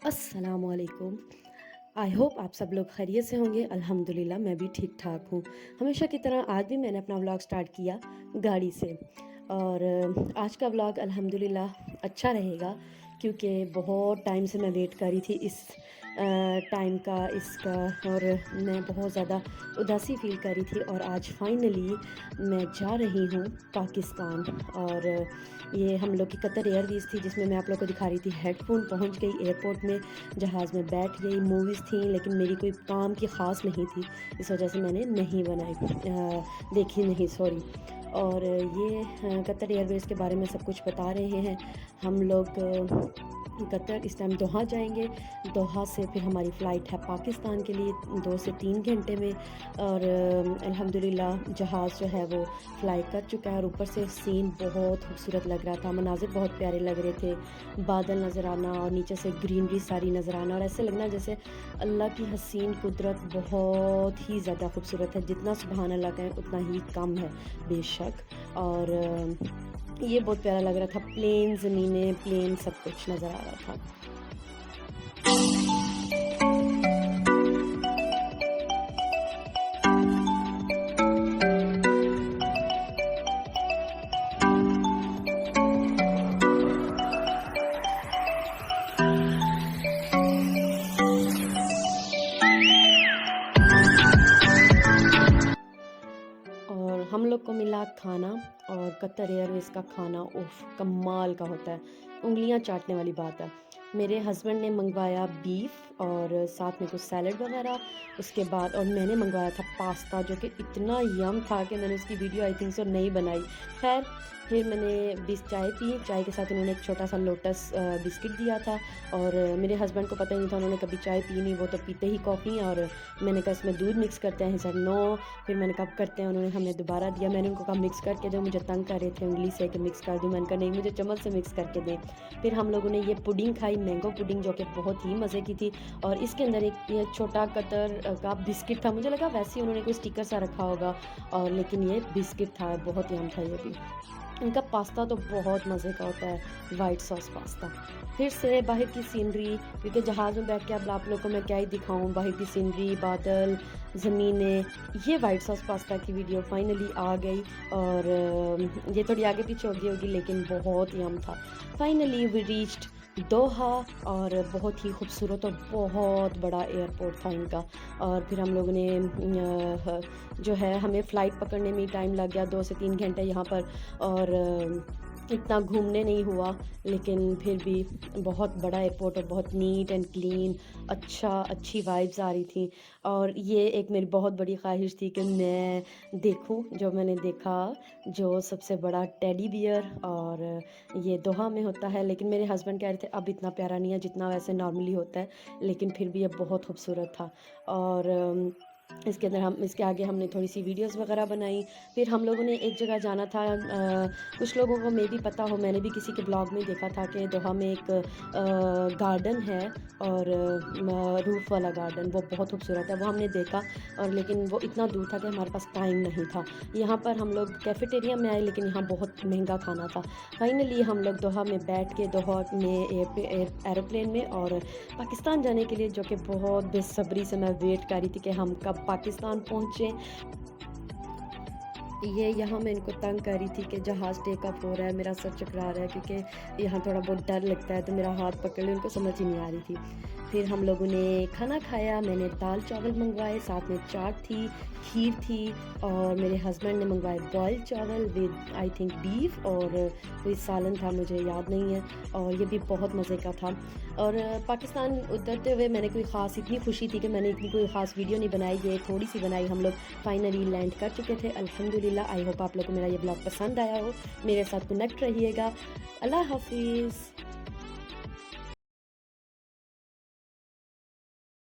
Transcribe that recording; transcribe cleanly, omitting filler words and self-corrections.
अस्सलामुअलैकुम। I hope आप सब लोग खैरियत से होंगे। अल्हम्दुलिल्लाह मैं भी ठीक ठाक हूँ। हमेशा की तरह आज भी मैंने अपना व्लॉग स्टार्ट किया गाड़ी से। और आज का व्लॉग अल्हम्दुलिल्लाह अच्छा रहेगा, क्योंकि बहुत टाइम से मैं वेट कर रही थी इस टाइम का, इसका। और मैं बहुत ज़्यादा उदासी फ़ील कर रही थी, और आज फाइनली मैं जा रही हूँ पाकिस्तान। और ये हम लोग की कतर एयरवेज़ थी, जिसमें मैं आप लोग को दिखा रही थी। हेडफोन पहुँच गई एयरपोर्ट में, जहाज़ में बैठ गई। मूवीज़ थी, लेकिन मेरी कोई काम की ख़ास नहीं थी, इस वजह से मैंने नहीं देखी नहीं, सॉरी। और ये कतर एयरवेज़ के बारे में सब कुछ बता रहे हैं। हम लोग कतर इस टाइम दोहा जाएंगे। दोहा से फिर हमारी फ़्लाइट है पाकिस्तान के लिए 2 से 3 घंटे में। और अल्हम्दुलिल्लाह जहाज़ जो है वो फ़्लाई कर चुका है, और ऊपर से सीन बहुत खूबसूरत लग रहा था। मनाज़िर बहुत प्यारे लग रहे थे, बादल नज़र आना और नीचे से ग्रीनरी सारी नज़र आना, और ऐसे लगना जैसे अल्लाह की हसीन कुदरत बहुत ही ज़्यादा खूबसूरत है। जितना सुबहान अल्लाह कहें उतना ही कम है बेशक। और ये बहुत प्यारा लग रहा था। प्लेन ज़मीनें, प्लेन सब कुछ नज़र आ रहा था। और हम लोग को मिला खाना, और कतर एयरवेज़ का खाना उफ़ कमाल का होता है, उँगलियां चाटने वाली बात है। मेरे हस्बैंड ने मंगवाया बीफ और साथ में कुछ सैलड वगैरह। उसके बाद और मैंने मंगवाया था पास्ता, जो कि इतना यम था कि मैंने उसकी वीडियो आई थिंक सो नहीं बनाई। खैर, फिर मैंने चाय पी। चाय के साथ उन्होंने एक छोटा सा लोटस बिस्किट दिया था। और मेरे हस्बैंड को पता ही नहीं था, उन्होंने कभी चाय पी नहीं, वो तो पीते ही कॉफ़ी हैं। और मैंने कहा इसमें दूध मिक्स करते हैं, सर नो। फिर मैंने कहा करते हैं, उन्होंने हमें दोबारा दिया। मैंने उनको कहा मिक्स करके दो, मुझे तंग कर रहे थे उंगली से कि मिक्स कर दूँ। मैंने कहा नहीं, मुझे चम्मच से मिक्स करके दें। फिर हम लोगों ने ये पुडिंग खाई, मैंगो पुडिंग, जो कि बहुत ही मज़े की थी। और इसके अंदर एक ये छोटा कतर का बिस्किट था। मुझे लगा वैसे ही उन्होंने कोई स्टिकर सा रखा होगा, और लेकिन ये बिस्किट था, बहुत यम था ये भी। इनका पास्ता तो बहुत मज़े का होता है, वाइट सॉस पास्ता। फिर से बाहर की सीनरी, क्योंकि जहाज़ में बैठ के अब आप लोगों को मैं क्या ही दिखाऊं, बाहर की सीनरी, बादल, ज़मीनें। ये वाइट सॉस पास्ता की वीडियो फाइनली आ गई। और ये थोड़ी आगे पीछे हो गई होगी, लेकिन बहुत यम था। फाइनली वी रीच्ड दोहा, और बहुत ही खूबसूरत और बहुत बड़ा एयरपोर्ट था इनका। और फिर हम लोगों ने जो है, हमें फ़्लाइट पकड़ने में ही टाइम लग गया, 2 से 3 घंटे यहाँ पर। और इतना घूमने नहीं हुआ, लेकिन फिर भी बहुत बड़ा एयरपोर्ट और बहुत नीट एंड क्लीन। अच्छी वाइब्स आ रही थी। और ये एक मेरी बहुत बड़ी ख्वाहिश थी कि मैं देखूं जो मैंने देखा, जो सबसे बड़ा टेडी बियर। और ये दोहा में होता है, लेकिन मेरे हस्बैंड कह रहे थे अब इतना प्यारा नहीं है जितना वैसे नॉर्मली होता है, लेकिन फिर भी ये बहुत खूबसूरत था। और इसके आगे हमने थोड़ी-सी वीडियोज़ वगैरह बनाई। फिर हम लोगों ने एक जगह जाना था। कुछ लोगों को मेबी पता हो, मैंने भी किसी के ब्लॉग में देखा था कि दोहा में एक गार्डन है, और रूफ़ वाला गार्डन, वो बहुत खूबसूरत है, वो हमने देखा। और लेकिन वो इतना दूर था कि हमारे पास टाइम नहीं था। यहाँ पर हम लोग कैफ़ेटेरिया में आए, लेकिन यहाँ बहुत महँगा खाना था। फाइनली हम लोग दोहा में बैठ के, दोहा में एरोप्लेन में, और पाकिस्तान जाने के लिए, जो कि बहुत बेसब्री से मैं वेट कर रही थी कि हम कब पाकिस्तान पहुँचे। ये यहाँ मैं इनको तंग कर रही थी कि जहाज़ टेक ऑफ हो रहा है, मेरा सर चकरा रहा है, क्योंकि यहाँ थोड़ा बहुत डर लगता है, तो मेरा हाथ पकड़ लो, उनको समझ ही नहीं आ रही थी। फिर हम लोगों ने खाना खाया। मैंने दाल चावल मंगवाए, साथ में चाट थी, खीर थी। और मेरे हस्बैंड ने मंगवाए बॉइल्ड चावल विद आई थिंक बीफ, और कोई सालन था, मुझे याद नहीं है। और ये भी बहुत मज़े का था। और पाकिस्तान उतरते हुए मैंने कोई ख़ास, इतनी खुशी थी कि मैंने इतनी कोई ख़ास वीडियो नहीं बनाई, ये थोड़ी सी बनाई। हम लोग फाइनली लैंड कर चुके थे अल्हम्दुलिल्लाह। आई होप आप लोग को मेरा ये ब्लॉग पसंद आया हो। मेरे साथ कनेक्ट रहिएगा। अल्लाह हाफिज़।